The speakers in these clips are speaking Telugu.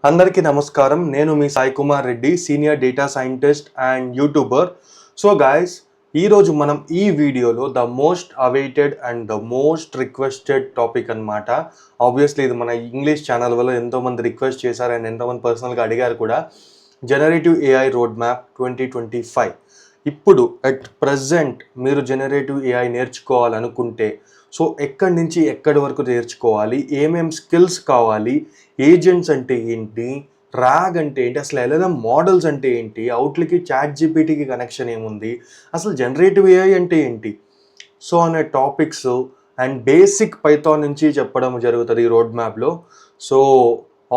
అందరికీ నమస్కారం. నేను మీ Sai Kumar Reddy, senior data scientist and YouTuber. So guys, ఈరోజు మనం ఈ వీడియోలో the most awaited and the most requested topic అనమాట. ఆబ్వియస్లీ ఇది మన ఇంగ్లీష్ ఛానల్ వల్ల ఎంతోమంది రిక్వెస్ట్ చేశారు అండ్ ఎంతోమంది పర్సనల్గా అడిగారు కూడా. Generative AI road map 2025. ఇప్పుడు అట్ ప్రజెంట్ మీరు జనరేటివ్ ఏఐ నేర్చుకోవాలనుకుంటే సో ఎక్కడి నుంచి ఎక్కడి వరకు నేర్చుకోవాలి, ఏమేం స్కిల్స్ కావాలి, ఏజెంట్స్ అంటే ఏంటి, ర్యాగ్ అంటే ఏంటి, అసలు LLM మోడల్స్ అంటే ఏంటి, అవుట్లుకి ChatGPTకి కనెక్షన్ ఏముంది, అసలు జనరేటివ్ ఏఐ అంటే ఏంటి, సో అనే టాపిక్స్ అండ్ బేసిక్ పైథాన్ నుంచి చెప్పడం జరుగుతుంది ఈ రోడ్ మ్యాప్లో. So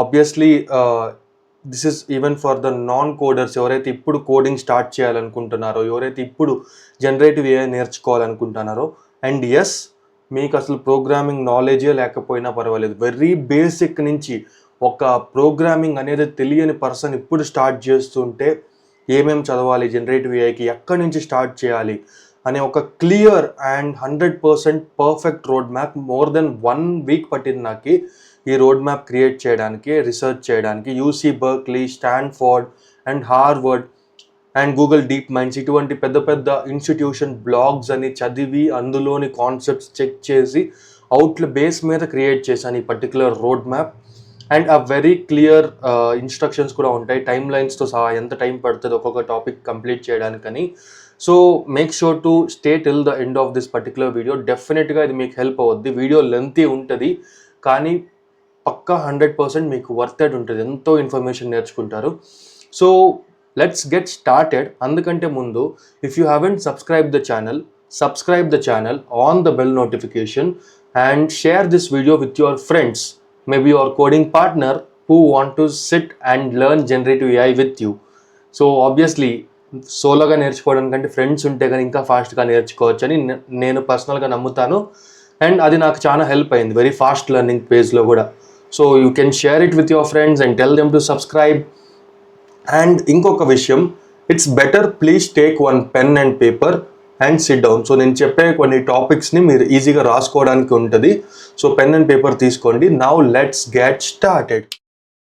obviously this is even for the non coders, ఎవరైతే ఇప్పుడు కోడింగ్ స్టార్ట్ చేయాలనుకుంటున్నారో, ఎవరైతే ఇప్పుడు జనరేటివ్ ఏఐ నేర్చుకోవాలనుకుంటున్నారో. అండ్ ఎస్, మీకు అసలు ప్రోగ్రామింగ్ నాలెడ్జే లేకపోయినా పర్వాలేదు, వెరీ బేసిక్ నుంచి ఒక ప్రోగ్రామింగ్ అనేది తెలియని పర్సన్ ఇప్పుడు స్టార్ట్ చేస్తుంటే ఏమేమి చదవాలి జనరేటివ్ ఏఐకి, ఎక్కడి నుంచి స్టార్ట్ చేయాలి అనే ఒక clear and 100% perfect road map more than 1 week పట్టింది నాకు ఈ రోడ్ మ్యాప్ క్రియేట్ చేయడానికి, రీసెర్చ్ చేయడానికి. UC Berkeley, Stanford and Harvard and Google Deep Minds ఇటువంటి పెద్ద పెద్ద ఇన్స్టిట్యూషన్ బ్లాగ్స్ అని చదివి అందులోని కాన్సెప్ట్స్ చెక్ చేసి అవుట్ల బేస్ మీద క్రియేట్ చేశాను ఈ particular road map. And uh very clear instructions కూడా ఉంటాయి, టైమ్ లైన్స్తో సహా ఎంత టైం పడుతుంది ఒక్కొక్క టాపిక్ కంప్లీట్ చేయడానికని. So make sure to stay till the end of this particular video. డెఫినెట్గా ఇది మీకు హెల్ప్ అవుద్ది. వీడియో లెంతీ ఉంటుంది కానీ పక్కా 100% మీకు వర్తెడ్ ఉంటుంది, ఎంతో ఇన్ఫర్మేషన్ నేర్చుకుంటారు. So let's get started. అందుకంటే ముందు, if you haven't subscribe the channel, on the bell notification and share this video with your friends, maybe your coding partner who want to sit and learn generative AI with you. So obviously సోలోగా నేర్చుకోవడానికంటే ఫ్రెండ్స్ ఉంటే కానీ ఇంకా ఫాస్ట్గా నేర్చుకోవచ్చు అని నేను పర్సనల్గా నమ్ముతాను. అండ్ అది నాకు చాలా హెల్ప్ అయింది వెరీ ఫాస్ట్ లెర్నింగ్ పేజ్లో కూడా. So you can share it with your friends and tell them to subscribe. And ఇంకొక విషయం, it's better please take one pen and paper and SIT down. So నేను చెప్పే కొన్ని టాపిక్స్ని మీరు ఈజీగా రాసుకోవడానికి ఉంటుంది. సో పెన్ అండ్ పేపర్ తీసుకోండి. Now let's get started.